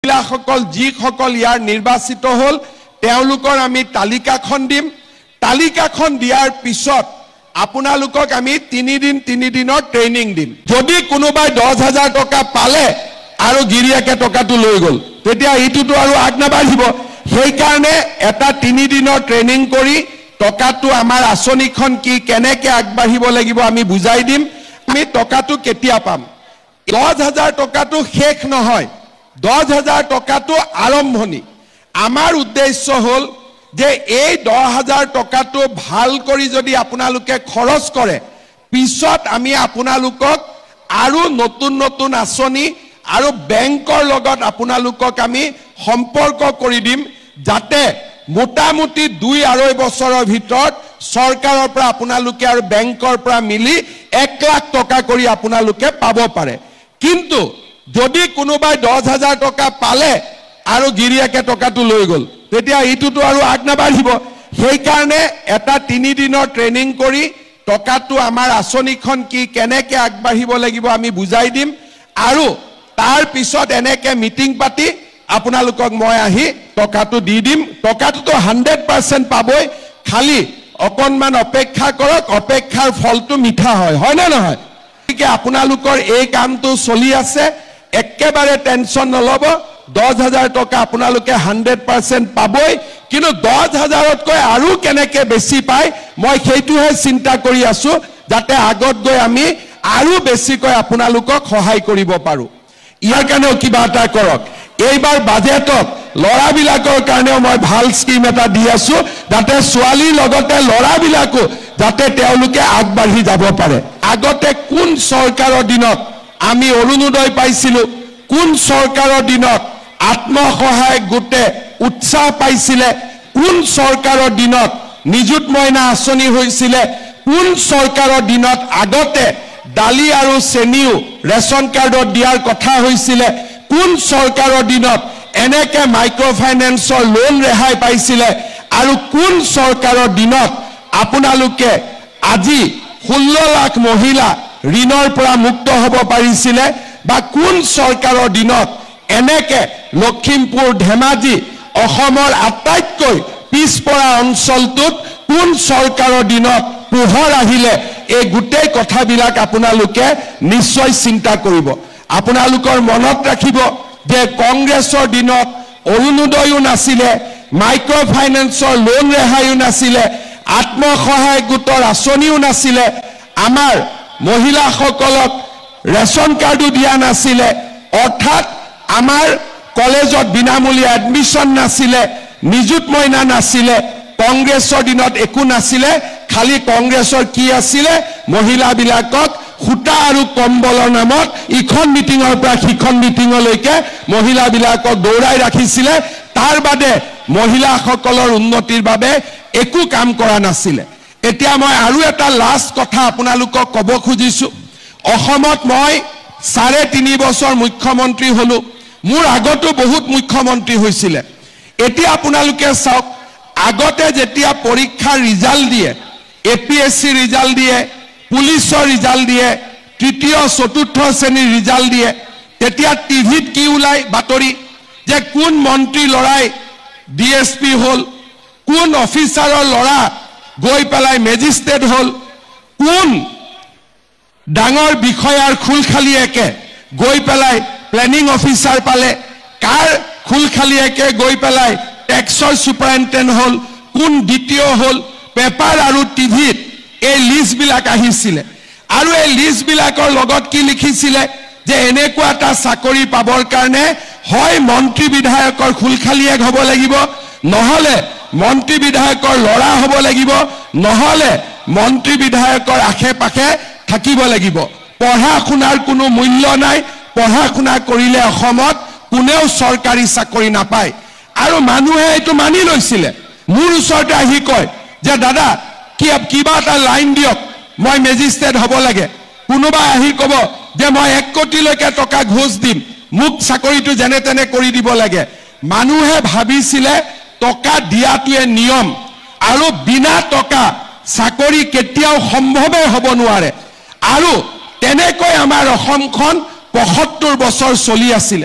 মহিলাসকল যিসকল ইয়াৰ নিৰ্বাচিত হল তেওঁলোকৰ আমি তালিকাখন দিম তালিকাখন দিয়াৰ পিছত আপোনালোকক আমি 3 দিনৰ ট্ৰেইনিং দিম যদি কোনোবাই 10,000 টকা পালে আৰু গিৰিয়াকে টকাটো লৈ গল তেতিয়া এইটোটো আৰু আগনাবাঢ়িব সেই কাৰণে এটা 3 দিনৰ ট্ৰেইনিং কৰি টকাটো আমাৰ আঁচনিখন কি কেনেকে আগবাঢ়িব লাগিব আমি বুজাই দিম আমি টকাটো কেতিয়া পাম 10,000 টকাটো শেষ নহয় 10,000 টকাটো আৰম্ভণি আমাৰ উদ্দেশ্য হল যে এই 10,000 টকাটো ভাল কৰি যদি আপোনালোকে খৰচ কৰে পিছত আমি আপোনালোকক আৰু নতুন আঁচনি আৰু বেংকৰ লগত আপোনালোকক আমি সম্পৰ্ক কৰি দিম যাতে মোটামুটি 2-2.5 বছৰৰ ভিতৰত চৰকাৰৰ পৰা আপোনালোকে আৰু বেংকৰ পৰা মিলি 1 লাখ টকা কৰি আপোনালোকে পাব পাৰে কিন্তু যদি কোনোবাই 10,000 টকা পালে আৰু গিৰিয়াকে টকাটো লৈ গল তেতিয়া এইটোটো আৰু আগনাবাঢ়িব সেই কাৰণে এটা 3 দিনৰ ট্ৰেইনিং কৰি টকাটো আমাৰ আঁচনিখন কি কেনেকে আগবাঢ়িব লাগিব আমি বুজাই দিম আৰু তাৰ পিছত এনেকে মিটিং পাতি আপোনালোকক মই আহি টকাটো দি দিম টকাটো 100% পাবই খালি অকনমান অপেক্ষা কৰক অপেক্ষাৰ ফলটো মিঠা হয় না নহয় ঠিক আপোনালোকৰ এই কামটো চলি আছে একেবাৰে টেনচন নলব 10,000 টকা আপোনালোকে 100% পাবই কিন্তু 10,000তকৈ আৰু কেনেকে বেছি পায় মই সেইটোহে চিন্তা কৰি আছো যাতে আগত গৈ আমি আৰু বেছিকৈ আপোনালোকক সহায় কৰিব পাৰো ইয়াৰ কাৰণেও কিবা এটা কৰক এইবাৰ বাজেটত লৰাবিলাকৰ কাৰণেও মই ভাল স্কিম এটা দি আছো যাতে ছোৱালীৰ লগতে লৰাবিলাকো যাতে তেওঁলোকে আগবাঢ়ি যাব পাৰে আগতে কোন চৰকাৰৰ দিনত আমি অৰুণোদয় পাইছিলো কোন চৰকাৰৰ দিনত আত্মসহায়ক গোটে উৎসাহ পাইছিলে কোন চৰকাৰৰ দিনত নিযুত মইনা আঁচনি হৈছিলে কোন চৰকাৰৰ দিনত আগতে দালি আৰু চেনিও ৰেচন কাৰ্ডত দিয়াৰ কথা হৈছিলে কোন চৰকাৰৰ দিনত এনেকে মাইক্ৰ' ফাইনেন্সৰ লোন ৰেহাই পাইছিলে আৰু কোন চৰকাৰৰ দিনত আপোনালোকে আজি 16 লাখ মহিলা ঋণৰ পৰা মুক্ত হ'ব পাৰিছিলে বা কোন চৰকাৰৰ দিনত এনেকে লখিমপুৰ ধেমাজি অসমৰ আটাইতকৈ পিছপৰা অঞ্চলটোত কোন চৰকাৰৰ দিনত পোহৰ আহিলে এই গোটেই কথাবিলাক আপোনালোকে নিশ্চয় চিন্তা কৰিব আপোনালোকৰ মনত ৰাখিব যে কংগ্ৰেছৰ দিনত অৰুণোদয়ও নাছিলে মাইক্ৰ' ফাইনেন্সৰ লোন ৰেহাইও নাছিলে আত্মসহায়ক গোটৰ আঁচনিও নাছিলে আমাৰ মহিলাসকলক ৰেচন কাৰ্ডো দিয়া নাছিলে অৰ্থাৎ আমাৰ কলেজত বিনামূলীয়া এডমিশন নাছিলে নিযুত মইনা নাছিলে কংগ্ৰেছৰ দিনত একো নাছিলে খালি কংগ্ৰেছৰ কি আছিলে মহিলাবিলাকক খুটা আৰু কম্বলৰ নামত ইখন মিটিঙৰ পৰা সিখন মিটিঙলৈকে মহিলাবিলাকক দৌৰাই ৰাখিছিলে তাৰ বাদে মহিলাসকলৰ উন্নতিৰ বাবে একো কাম কৰা নাছিলে এতিয়া মই আৰু এটা লাষ্ট কথা আপোনালোকক ক'ব খুজিছো অসমত মই 3.5 বছৰ মুখ্যমন্ত্ৰী হলো মোৰ আগতো বহুত মুখ্যমন্ত্ৰী হৈছিলে এতিয়া আপোনালোকে চাওক আগতে যেতিয়া পৰীক্ষাৰ ৰিজাল্ট দিয়ে APSC ৰিজাল্ট দিয়ে পুলিচৰ ৰিজাল্ট দিয়ে তৃতীয় চতুৰ্থ শ্ৰেণীৰ ৰিজাল্ট দিয়ে তেতিয়া টিভিত কি ওলাই বাতৰি যে কোন মন্ত্ৰী লৰাই DSP হল কোন অফিচাৰৰ লৰা গৈ পেলাই মেজিষ্ট্ৰেট হল কোন ডাঙৰ বিষয়াৰ খুলখালিয়েকে গৈ পেলাই প্লেনিং অফিচাৰ পালে কাৰ খুলখালিয়েকে গৈ পেলাই টেক্সৰ সুপাৰিনটেণ্ডেণ্ট হল কোন দ্বিতীয় হল পেপাৰ আৰু টিভিত এই লিষ্ট বিলাক আহিছিলে আৰু এই লিষ্ট বিলাকৰ লগত কি লিখিছিলে যে এনেকুৱা এটা চাকৰি পাবৰ কাৰণে হয় মন্ত্ৰী বিধায়কৰ খুলখালিয়েক হ'ব লাগিব নহলে মন্ত্ৰী বিধায়কৰ লৰা হ'ব লাগিব নহলে মন্ত্ৰী বিধায়কৰ আশে-পাশে থাকিব লাগিব পঢ়া শুনাৰ কোনো মূল্য নাই পঢ়া শুনা কৰিলে অসমত কোনেও চৰকাৰী চাকৰি নাপায় আৰু মানুহে এইটো মানি লৈছিলে মোৰ ওচৰতে আহি কয় যে দাদা কিবা এটা লাইন দিয়ক মই মেজিষ্ট্ৰেট হ'ব লাগে কোনোবা আহি ক'ব যে মই 1 কোটিলৈকে টকা ঘোষ দিম মোক চাকৰিটো যেনে তেনে কৰি দিব লাগে মানুহে ভাবিছিলে টকা দিয়াটোৱে নিয়ম আৰু বিনা টকা চাকৰি কেতিয়াও সম্ভৱে হ'ব নোৱাৰে আৰু তেনেকৈ আমাৰ অসমখন 75 বছৰ চলি আছিল